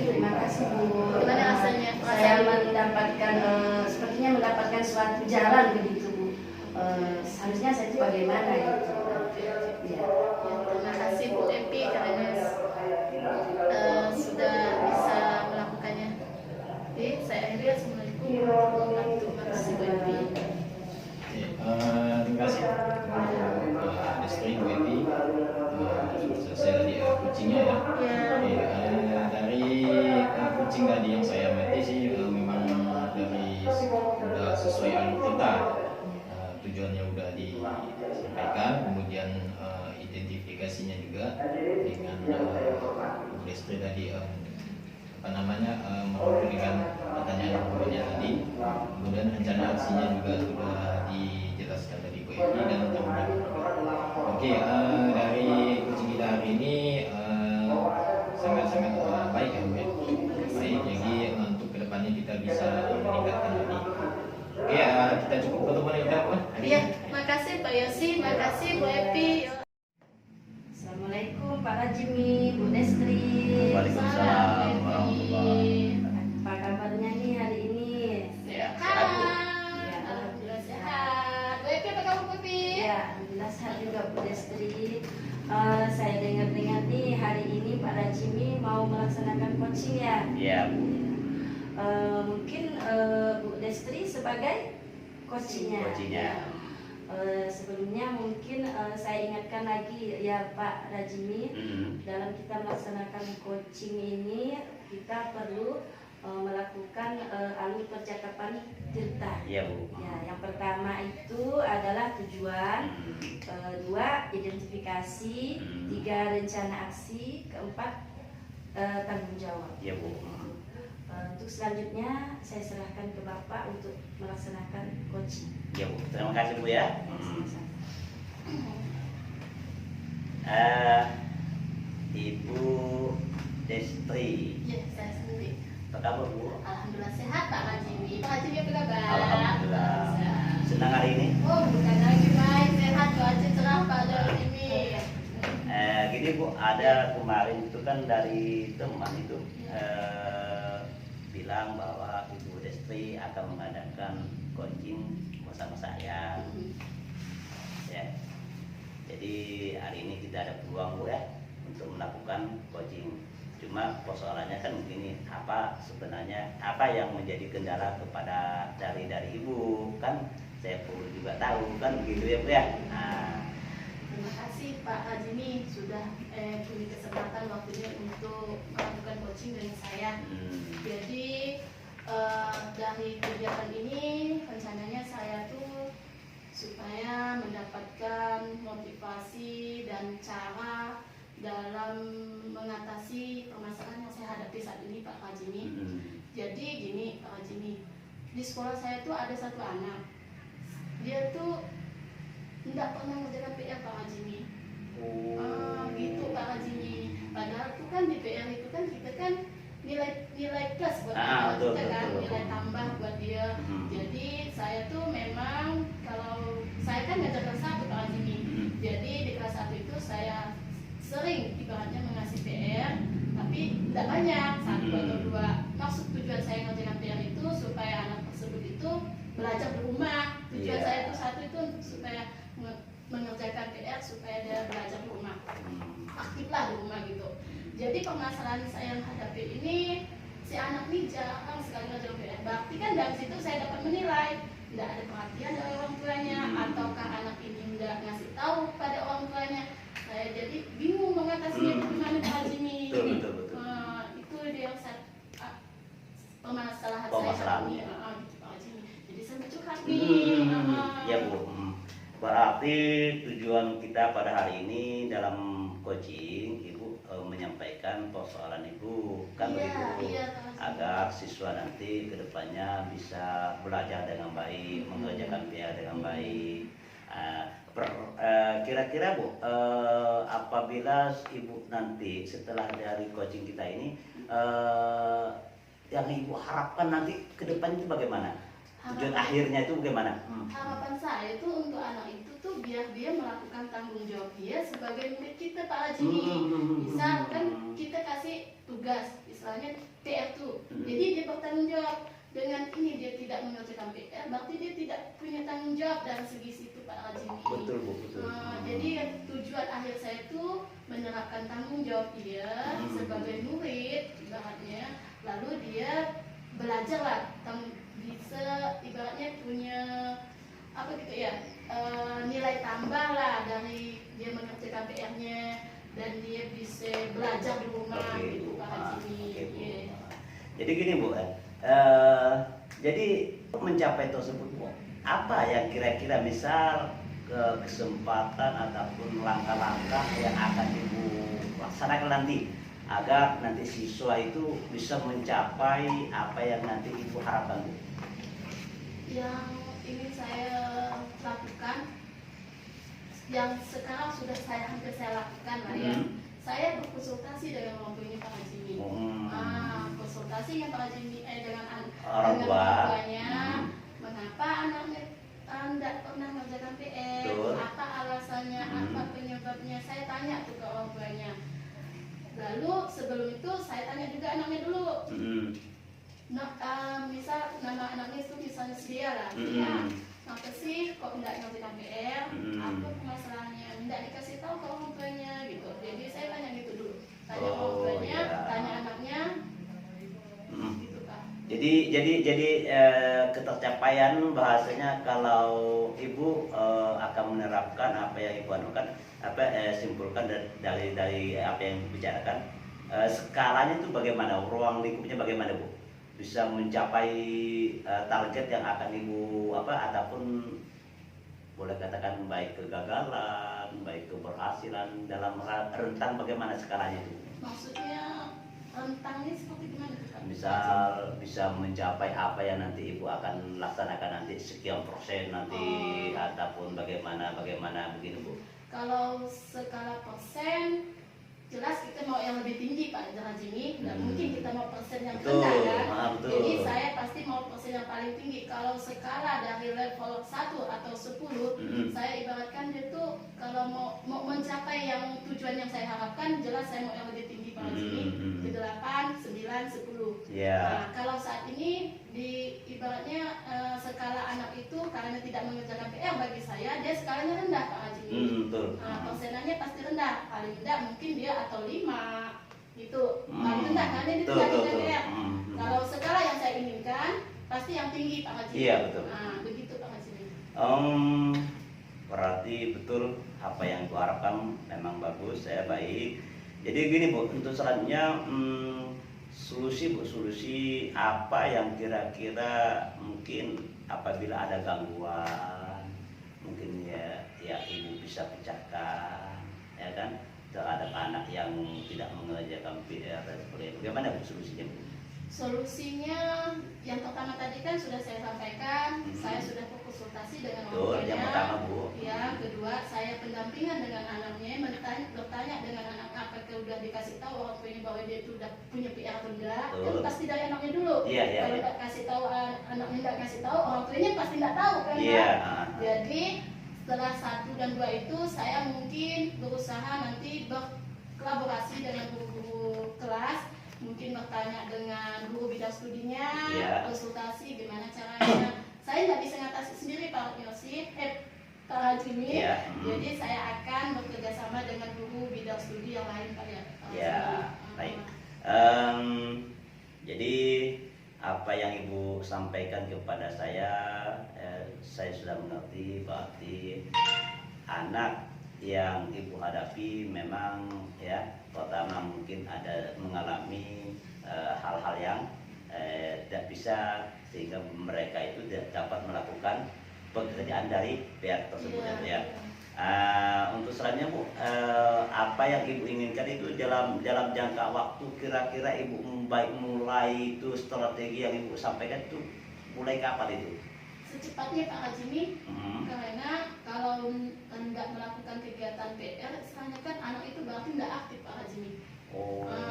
Terima kasih Bu. Gimana rasanya? Saya mendapatkan sepertinya mendapatkan suatu jalan begitu Bu. Seharusnya saya itu bagaimana gitu. Iya. Ya, terima kasih Bu Epi karena sudah bisa melakukannya. Jadi saya akhiri. Assalamualaikum warahmatullahi wabarakatuh. Bu Epi. Terima kasih Destri, Bu Epi. Sudah selesai tadi coachingnya ya. Dari coaching tadi yang saya amati sih memang udah sesuai alur kita. Tujuannya udah disampaikan, kemudian identifikasinya juga dengan Bu Destri tadi memberikan pertanyaan gurunya tadi, kemudian rencana aksinya juga sudah dijelaskan dari Bu Epi dan teman-teman juga. Oke, dari coaching kita hari ini sangat-sangat baik ya Bu Epi. Baik, jadi untuk kedepannya kita bisa meningkatkan lagi. Oke, kita cukup pertemuan kita Bu. Iya, makasih Pak Yosi, makasih Bu Epi. Assalamualaikum Pak Rajimi, Bu Destri. Waalaikumsalam warahmatullahi Apa kabarnya nih hari ini? Sehat. Ya. Alhamdulillah sehat. Bu Epi apa kabar Bu Epi? Ya, alhamdulillah sehat juga Bu Destri. Saya dengar-dengar nih hari ini Pak Rajimi mau melaksanakan coaching ya. Iya Bu. Mungkin Bu Destri sebagai coachingnya. Coachingnya. Sebelumnya mungkin saya ingatkan lagi ya Pak Rajimi, dalam kita melaksanakan coaching ini kita perlu melakukan alur percakapan tirta. Iya Bu. Ya, yang pertama itu adalah tujuan, dua identifikasi, tiga rencana aksi, keempat tanggung jawab. Iya Bu. Untuk selanjutnya saya serahkan ke Bapak untuk melaksanakan coaching. Iya Bu. Terima kasih Bu ya. Ibu Destri, Ya, saya sendiri. apa kabar Bu? Alhamdulillah sehat Pak Rajimi. Pak Rajimi apa kabar? Alhamdulillah. Sehat. Senang hari ini? Oh, bukan lagi baik, sehat cuaca cerah Pak Rajimi. Gini Bu, ada kemarin itu kan dari teman itu bilang bahwa Ibu Destri akan mengadakan coaching bersama saya. Ya. Jadi hari ini kita ada peluang Bu ya untuk melakukan coaching. Cuma persoalannya kan begini, apa sebenarnya apa yang menjadi kendala kepada dari Ibu kan saya perlu juga tahu kan begitu ya Bu ya. Nah, Terima kasih Pak Rajimi sudah punya kesempatan waktunya untuk melakukan coaching dengan saya. Jadi dari kegiatan ini rencananya saya tuh supaya mendapatkan motivasi dan cara dalam mengatasi permasalahan yang saya hadapi saat ini Pak Rajimi. Jadi gini Pak Rajimi, di sekolah saya tuh ada satu anak, dia tuh tidak pernah mengerjakan PR Pak Rajimi. Gitu Pak Rajimi. Padahal tuh kan di PR itu kan kita kan nilai plus buat anak kita kan, nilai tambah buat dia. Jadi saya tuh memang kalau saya kan ngajar kelas 1 Pak Rajimi. Jadi di kelas 1 itu saya sering ibaratnya mengasih PR, tapi tidak banyak, 1 atau 2. maksud tujuan saya ngerjakan PR itu supaya anak tersebut itu belajar di rumah. Tujuan saya itu satu itu supaya mengerjakan PR supaya dia belajar di rumah, aktiflah di rumah gitu. Jadi permasalahan saya yang hadapi ini, si anak ini jarang sekali ngerjakan PR. Berarti kan dari situ saya dapat menilai tidak ada perhatian dari orang tuanya, ataukah anak ini tidak ngasih tahu pada orang tuanya. Saya jadi bingung mengatasinya bagaimana Pak Jimmy. Betul. Itu dia permasalahan saya ini, Pak Jimmy. Jadi saya curhat nih. Ya Bu. Berarti tujuan kita pada hari ini dalam coaching Ibu menyampaikan persoalan Ibu kan begitu, agar siswa nanti kedepannya bisa belajar dengan baik, mengerjakan PR dengan baik. Kira-kira Bu, apabila Ibu nanti setelah dari coaching kita ini, yang Ibu harapkan nanti ke depan itu bagaimana? Tujuan akhirnya itu bagaimana? Harapan saya itu untuk anak itu tuh biar dia melakukan tanggung jawab dia sebagai murid kita Pak Haji. Misal kan kita kasih tugas, istilahnya PR tuh. Jadi dia bertanggung jawab. Dengan ini dia tidak mengerjakan PR, berarti dia tidak punya tanggung jawab dari segi situ Pak Haji. Betul Bu, betul. Jadi tujuan akhir saya itu menerapkan tanggung jawab dia sebagai murid ibaratnya, lalu dia belajarlah bisa ibaratnya punya apa gitu ya, nilai tambah lah dari dia mengerjakan PR-nya, dan dia bisa belajar di rumah gitu Pak Haji. Jadi gini Bu, jadi mencapai tersebut Bu, apa yang kira-kira misal kesempatan ataupun langkah-langkah yang akan Ibu laksanakan nanti agar nanti siswa itu bisa mencapai apa yang nanti Ibu harapkan Bu? Yang ingin saya lakukan, yang sekarang sudah hampir saya lakukan lah ya. Saya berkonsultasi dengan orang tuanya Pak Haji. Konsultasi yang Pak Haji dengan orang tuanya, mengapa anaknya tidak pernah mengerjakan PR, apa alasannya, apa penyebabnya, saya tanya tuh ke orang tuanya. Lalu sebelum itu saya tanya juga anaknya dulu. Misal nama anaknya itu misalnya Sedia lah, apa sih kok tidak ngerjakan PR, apa permasalahannya, tidak dikasih tahu ke orang tuanya gitu. Jadi saya tanya gitu dulu, tanya orang tuanya, tanya anaknya, gitu Pak. Jadi ketercapaian bahasanya kalau Ibu akan menerapkan apa yang Ibu anukan, simpulkan dari apa yang dibicarakan, skalanya itu bagaimana, ruang lingkupnya bagaimana Bu? Bisa mencapai target yang akan Ibu ataupun boleh katakan baik kegagalan, baik keberhasilan, dalam rentang bagaimana skalanya itu? Maksudnya rentangnya seperti gimana Pak? Misal bisa mencapai apa yang nanti Ibu akan laksanakan nanti sekian persen nanti, ataupun bagaimana begini Bu? Kalau skala persen, jelas kita mau yang lebih tinggi Pak Haji, dan mungkin kita mau persen yang rendah kan. Jadi saya pasti mau persen yang paling tinggi. Kalau skala dari level 1 atau 10, saya ibaratkan itu kalau mau mencapai yang tujuan yang saya harapkan, jelas saya mau yang lebih tinggi Pak Haji, di 8, 9, 10. Nah, kalau saat ini di ibaratnya skala anak itu karena tidak mengerjakan PR, bagi saya dia skalanya rendah Pak Haji. Persenannya pasti rendah, paling rendah mungkin dia atau 5 gitu, paling rendah karena dia tidak mengerjakan PR. Kalau skala yang saya inginkan pasti yang tinggi Pak Haji. Iya betul. Nah, begitu Pak Haji. Berarti betul apa yang ku harapkan memang bagus, saya baik. Jadi gini Bu, untuk selanjutnya solusi apa yang kira-kira mungkin apabila ada gangguan, mungkin ya Ibu bisa pecahkan, ya kan, terhadap anak yang tidak mengerjakan PR dan sebagainya. Bagaimana Bu solusinya Bu? Solusinya yang pertama tadi kan sudah saya sampaikan, saya sudah berkonsultasi dengan orang tuanya. Yang pertama Bu. Ya, kedua saya pendampingan dengan anaknya, bertanya dengan anak apakah udah dikasih tahu orang tuanya bahwa dia itu udah punya PR atau enggak. Kan pasti dari anaknya dulu. Kalau nggak kasih tahu anaknya, nggak kasih tahu orang tuanya pasti nggak tahu kan. Jadi setelah 1 dan 2 itu saya mungkin berusaha nanti berkolaborasi dengan guru-guru kelas, mungkin bertanya dengan guru bidang studinya, Iya. konsultasi gimana caranya. Saya nggak bisa ngatasi sendiri Pak Yosif, Pak Jimmy. Iya. Jadi saya akan bekerja sama dengan guru bidang studi yang lain Pak ya. Ya, baik. Jadi apa yang Ibu sampaikan kepada saya sudah mengerti. Berarti anak yang Ibu hadapi memang ya pertama mungkin ada mengalami hal-hal yang tidak bisa, sehingga mereka itu tidak dapat melakukan pekerjaan dari pihak tersebut ya. Untuk selanjutnya Bu, apa yang Ibu inginkan itu dalam jangka waktu kira-kira Ibu mulai itu strategi yang Ibu sampaikan itu mulai kapan itu? Secepatnya Pak Hajimi, karena kalau tidak melakukan kegiatan PR, istilahnya kan anak itu berarti tidak aktif Pak Hajimi.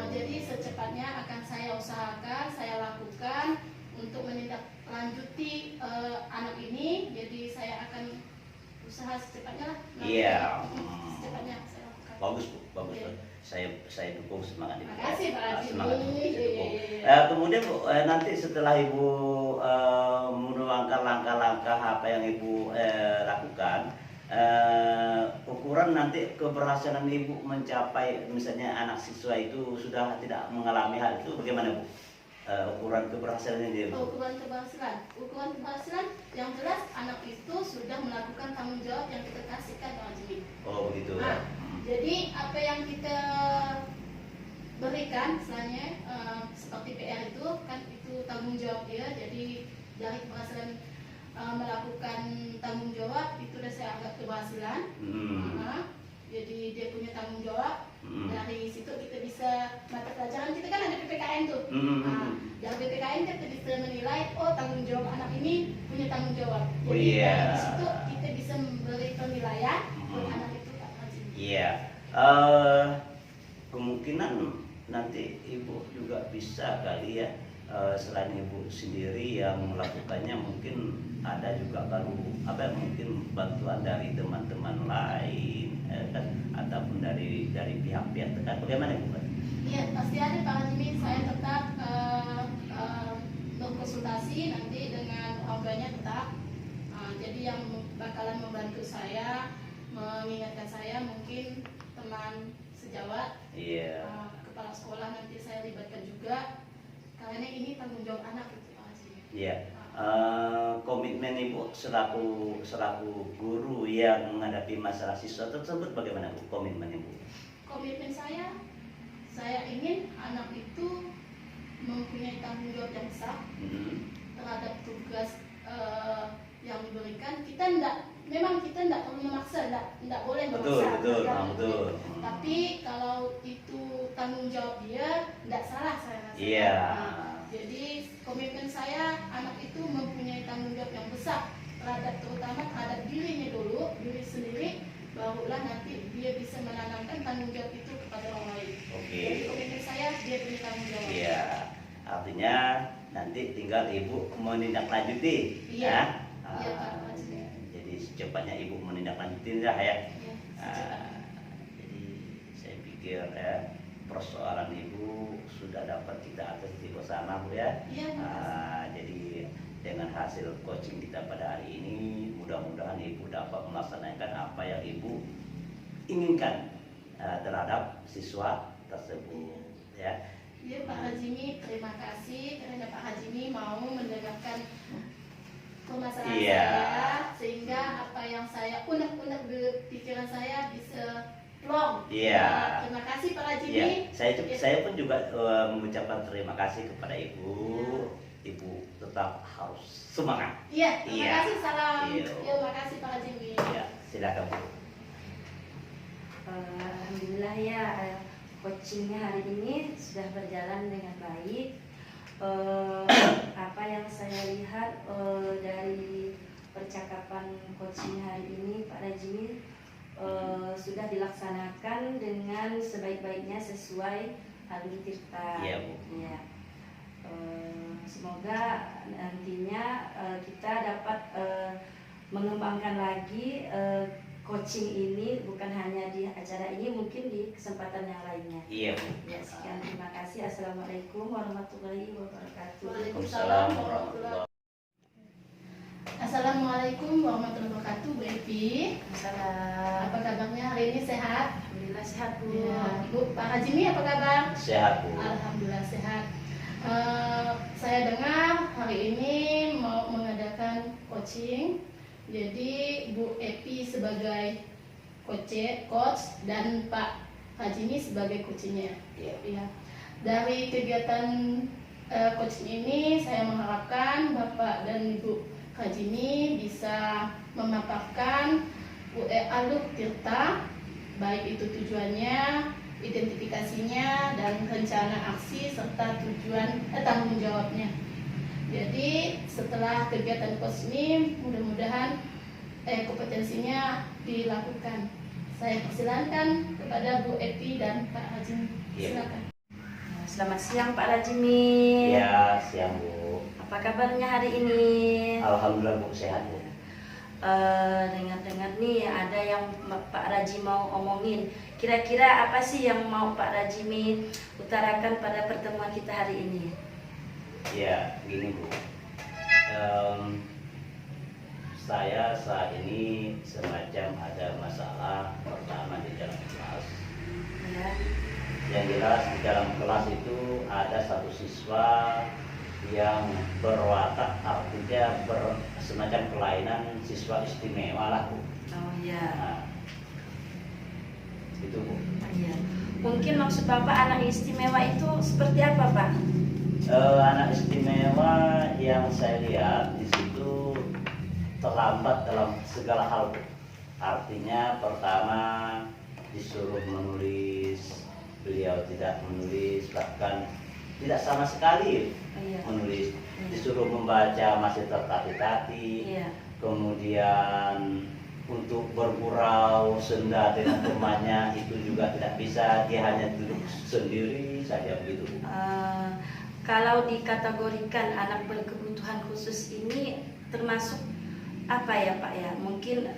Jadi secepatnya akan saya usahakan, saya lakukan untuk menindaklanjuti anak ini. Jadi saya akan usaha secepatnya lah. Iya. Secepatnya saya lakukan. Bagus Bu, bagus. Iya. Saya dukung semangat Ibu. Terima kasih Pak Hajimi. Semangat Ibu, saya dukung. Iya. Kemudian Bu, nanti setelah Ibu menuangkan langkah-langkah apa yang Ibu lakukan, ukuran nanti keberhasilan Ibu mencapai misalnya anak siswa itu sudah tidak mengalami hal itu bagaimana Bu? Ukuran keberhasilannya dia Bu? Ukuran keberhasilan yang jelas anak itu sudah melakukan tanggung jawab yang kita kasihkan Pak Hajimi. Oh begitu ya. Jadi apa yang kita berikan misalnya seperti PR itu kan itu tanggung jawab dia. Jadi dari keberhasilan melakukan tanggung jawab itu udah saya anggap keberhasilan. Jadi dia punya tanggung jawab. Dari situ kita bisa mata pelajaran kita kan ada PPKN tuh. Dari PPKN kita bisa menilai tanggung jawab anak ini punya tanggung jawab. Jadi dari situ kita bisa memberi penilaian buat anak itu Pak Haji. Iya. Kemungkinan nanti Ibu juga bisa kali ya, selain Ibu sendiri yang melakukannya, mungkin ada juga mungkin bantuan dari teman-teman lain kan, ataupun dari pihak-pihak terkait. Bagaimana Ibu? Iya, pasti ada Pak Haji. Saya tetap berkonsultasi nanti dengan orang tuanya tetap. Jadi yang bakalan membantu saya, mengingatkan saya mungkin teman sejawat, kepala sekolah nanti saya libatkan juga, karena ini tanggung jawab anak itu Pak Haji. Iya. Komitmen Ibu selaku guru yang menghadapi masalah siswa tersebut bagaimana Bu? Komitmen Ibu? Komitmen saya ingin anak itu mempunyai tanggung jawab yang besar terhadap tugas yang diberikan. Memang kita tidak perlu memaksa, tidak boleh memaksa. Betul. Tapi kalau itu tanggung jawab dia, tidak salah saya rasa. Iya. Jadi komitmen saya anak itu mempunyai tanggung jawab yang besar terutama terhadap dirinya dulu, diri sendiri, barulah nanti dia bisa menanamkan tanggung jawab itu kepada orang lain. Jadi komitmen saya dia punya tanggung jawab. Iya. Artinya nanti tinggal Ibu menindaklanjuti. Iya. Iya Pak. Jadi secepatnya Ibu menindaklanjuti ya. Iya, Jadi saya pikir persoalan Ibu sudah dapat kita atasi bersama Bu ya. Iya. Jadi dengan hasil coaching kita pada hari ini, mudah-mudahan Ibu dapat melaksanakan apa yang Ibu inginkan terhadap siswa tersebut ya. Iya Pak Hajimi, terima kasih karena Pak Hajimi mau mendengarkan permasalahan saya, sehingga apa yang saya unek-unek di pikiran saya bisa plong. Iya. Terima kasih Pak Hajimi. Iya. Saya pun juga mengucapkan terima kasih kepada Ibu. Ibu tetap harus semangat. Iya, terima kasih. Salam. Iya. Terima kasih Pak Hajimi. Ya, silakan Bu. Alhamdulillah ya, coachingnya hari ini sudah berjalan dengan baik. Apa yang saya lihat dari percakapan coaching hari ini Pak Rajimi sudah dilaksanakan dengan sebaik-baiknya sesuai Alwi Tirta. Iya Bu. Ya. Semoga nantinya kita dapat mengembangkan lagi coaching ini bukan hanya di acara ini, mungkin di kesempatan yang lainnya. Iya Bu. Ya, sekian, terima kasih. Assalamualaikum warahmatullahi wabarakatuh. Waalaikumsalam warahmatullahi. Assalamualaikum warahmatullahi wabarakatuh, Bu Evi. Assalamualaikum. Apa kabarnya hari ini, sehat? Alhamdulillah sehat Bu. Ya, Bu, Pak Hajimi apa kabar? Sehat Bu. Alhamdulillah sehat. Saya dengar hari ini mau mengadakan coaching. Jadi Bu Evi sebagai coach dan Pak Hajimi sebagai coachnya. Iya. Ya. Dari kegiatan coaching ini saya mengharapkan Bapak dan Ibu Hajimi bisa memaparkan alur Tirta, baik itu tujuannya, identifikasinya, dan rencana aksi serta tujuan tanggung jawabnya. Jadi setelah kegiatan coach ini mudah-mudahan kompetensinya dilakukan. Saya persilakan kepada Bu Evi dan Pak Hajimi. Silakan. Selamat siang Pak Rajimi. Ya, siang Bu. Apa kabarnya hari ini? Alhamdulillah Bu, sehat Bu. Dengar-dengar nih ada yang Pak Raji mau omongin. Kira-kira apa sih yang mau Pak Rajimi utarakan pada pertemuan kita hari ini? Ya, gini Bu. Saya saat ini semacam ada masalah pertama di dalam kelas. Ya. Yang jelas di dalam kelas itu ada satu siswa yang berwatak, artinya semacam kelainan siswa istimewa lah Bu. Oh ya. Nah, itu Bu. Iya. Mungkin maksud Bapak anak istimewa itu seperti apa Pak? Anak istimewa yang saya lihat di situ terlambat dalam segala hal Bu. Artinya pertama disuruh menulis, beliau tidak menulis, bahkan tidak sama sekali menulis. Disuruh membaca masih tertati-tati. Iya. Kemudian untuk bergurau senda dengan temannya itu juga tidak bisa, dia hanya duduk sendiri saja begitu. Kalau dikategorikan anak berkebutuhan khusus ini termasuk apa ya Pak ya? Mungkin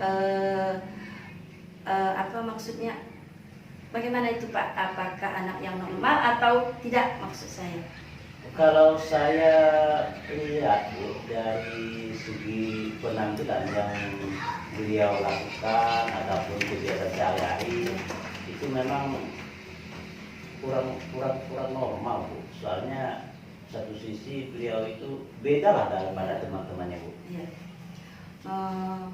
apa maksudnya? Bagaimana itu Pak? Apakah anak yang normal atau tidak maksud saya? Kalau saya lihat Bu, dari segi penampilan yang beliau lakukan ataupun kegiatan sehari-hari itu memang kurang normal Bu. Soalnya satu sisi beliau itu beda lah daripada teman-temannya Bu. Iya.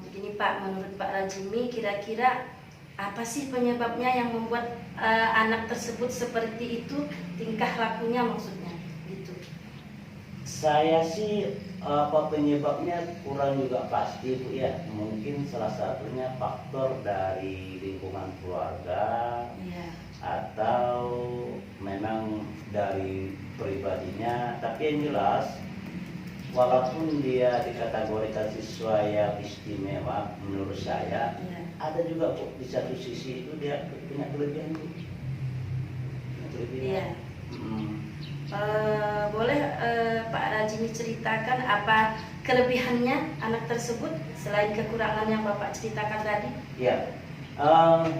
Begini Pak, menurut Pak Rajimi kira-kira apa sih penyebabnya yang membuat anak tersebut seperti itu, tingkah lakunya maksudnya gitu? Saya sih apa penyebabnya kurang juga pasti Bu ya. Mungkin salah satunya faktor dari lingkungan keluarga. Iya. Atau memang dari pribadinya, tapi yang jelas walaupun dia dikategorikan siswa yang istimewa menurut saya, Iya. ada juga kok di satu sisi itu dia punya kelebihan Bu. Iya. Boleh Pak Rajimi ceritakan apa kelebihannya anak tersebut selain kekurangan yang Bapak ceritakan tadi? Ya,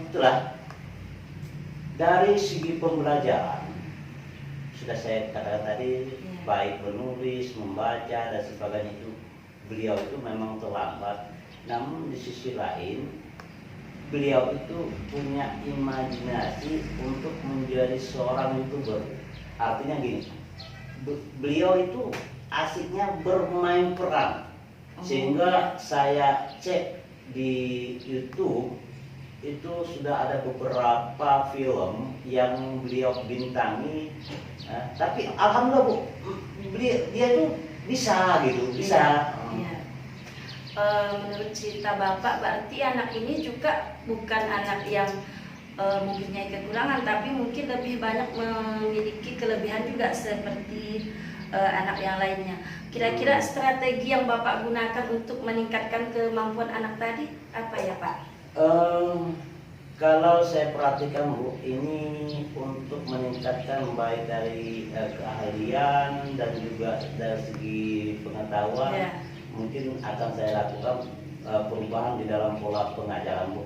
itulah dari segi pembelajaran sudah saya katakan tadi, baik menulis, membaca dan sebagainya itu beliau itu memang terlambat. Namun di sisi lain beliau itu punya imajinasi untuk menjadi seorang YouTuber. Artinya gini, beliau itu asiknya bermain peran, sehingga saya cek di YouTube itu sudah ada beberapa film yang beliau bintangi, tapi alhamdulillah Bu, dia tuh bisa gitu, bisa. Iya. Menurut cerita Bapak berarti anak ini juga bukan anak yang mempunyai kekurangan, tapi mungkin lebih banyak memiliki kelebihan juga seperti anak yang lainnya. Kira-kira strategi yang Bapak gunakan untuk meningkatkan kemampuan anak tadi apa ya Pak? Kalau saya perhatikan Bu, ini untuk meningkatkan baik dari keahlian dan juga dari segi pengetahuan, mungkin akan saya lakukan perubahan di dalam pola pengajaran Bu.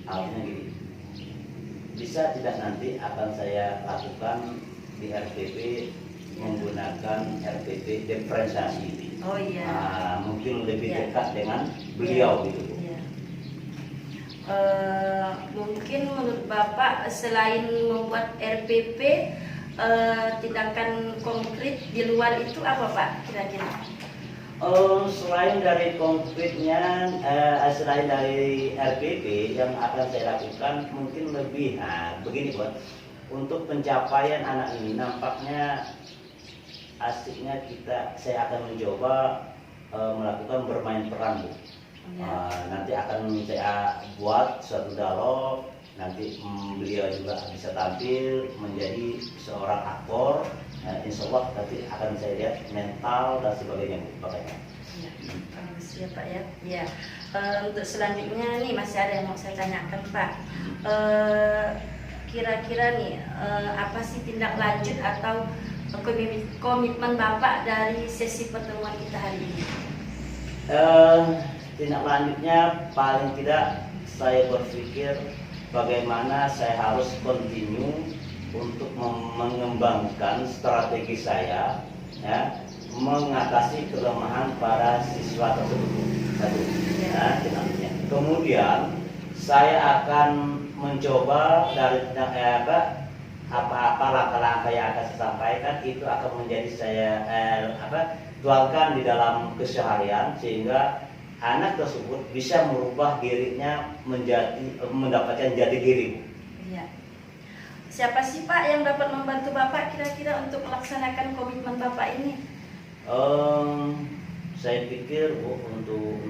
Artinya gini, bisa tidak nanti akan saya lakukan di RPP menggunakan RPP diferensiasi. Oh iya. Mungkin lebih Iya. dekat dengan beliau gitu Bu. Iya. Mungkin menurut Bapak selain membuat RPP, tindakan konkret di luar itu apa Pak kira-kira? Selain dari konkretnya, selain dari RPP yang akan saya lakukan mungkin lebih begini buat untuk pencapaian anak ini nampaknya asiknya saya akan mencoba melakukan bermain peran Bu. Nanti akan saya buat suatu dialog, nanti beliau juga bisa tampil menjadi seorang aktor. Insya Allah nanti akan saya lihat mental dan sebagainya Bu, pakainya. Ya, bagus ya Pak ya. Ya. Untuk selanjutnya nih masih ada yang mau saya tanyakan Pak. Kira-kira nih apa sih tindak lanjut atau komitmen Bapak dari sesi pertemuan kita hari ini? Tindak lanjutnya paling tidak saya berpikir bagaimana saya harus continue untuk mengembangkan strategi saya, ya, mengatasi kelemahan para siswa tersebut. Satu, ya, tindak. Kemudian saya akan mencoba dari apa langkah-langkah yang akan saya sampaikan itu akan menjadi saya tuangkan di dalam keseharian sehingga anak tersebut bisa merubah dirinya mendapatkan jati diri. Iya. Siapa sih Pak yang dapat membantu Bapak kira-kira untuk melaksanakan komitmen Bapak ini? Saya pikir untuk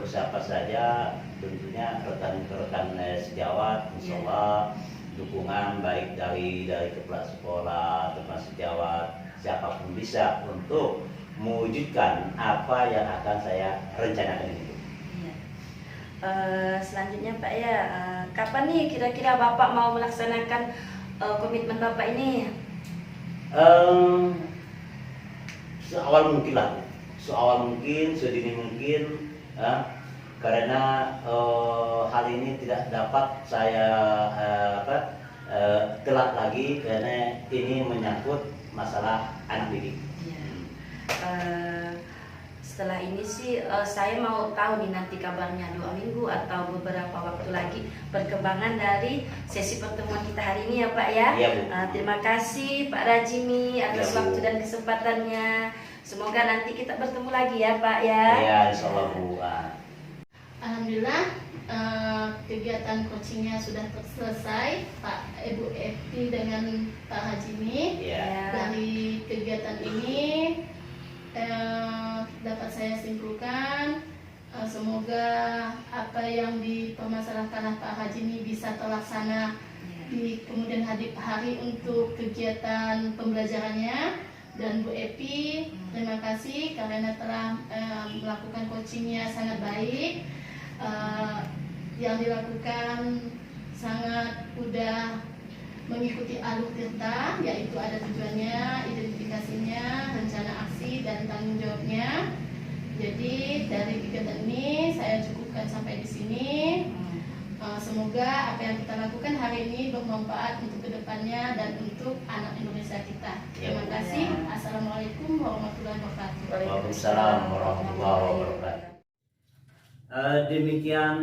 siapa saja, tentunya rekan-rekan sejawat, insya Allah dukungan baik dari kepala sekolah, teman sejawat, siapapun bisa untuk mewujudkan apa yang akan saya rencanakan ini. Iya. Selanjutnya Pak ya, kapan nih kira-kira Bapak mau melaksanakan komitmen Bapak ini? Seawal mungkin lah, sedini mungkin, karena hal ini tidak dapat saya telat lagi karena ini menyangkut masalah anak didik. Setelah ini sih saya mau tahu nih nanti kabarnya 2 minggu atau beberapa waktu lagi perkembangan dari sesi pertemuan kita hari ini ya Pak ya. Iya, Bu. Terima kasih Pak Rajimi atas Iya, Bu. waktu dan kesempatannya. Semoga nanti kita bertemu lagi ya Pak ya. Ya, insya Allah Bu. Alhamdulillah kegiatan coachingnya sudah selesai Pak Ibu Evi dengan Pak Hajimi. Ya. Dari kegiatan ini dapat saya simpulkan semoga apa yang dipermasalahkan Pak Hajimi bisa terlaksana di kemudian hari untuk kegiatan pembelajarannya. Dan Bu Epi, terima kasih karena telah melakukan coachingnya sangat baik. Yang dilakukan sangat mudah mengikuti alur tirta, yaitu ada tujuannya, identifikasinya, rencana aksi, dan tanggung jawabnya. Jadi dari kegiatan ini saya cukupkan sampai di sini. Semoga apa yang kita lakukan hari ini bermanfaat untuk kedepannya dan untuk anak Indonesia kita. Terima kasih. Assalamualaikum warahmatullahi wabarakatuh. Waalaikumsalam warahmatullahi wabarakatuh. Demikian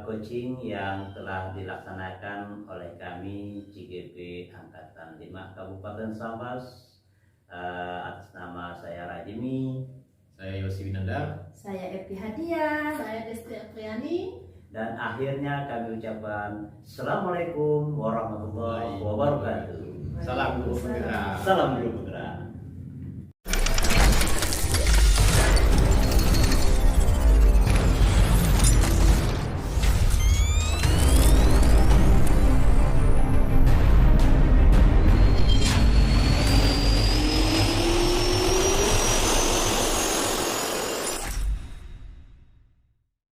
coaching yang telah dilaksanakan oleh kami CGP Angkatan 5 Kabupaten Sambas atas nama saya Rajimi, Saya Yosi Winanda. Saya Epi Hadiah. Saya Desti Apriani. dan akhirnya kami ucapkan Assalamualaikum warahmatullahi wabarakatuh. Salam guru penggerak. Salam guru penggerak.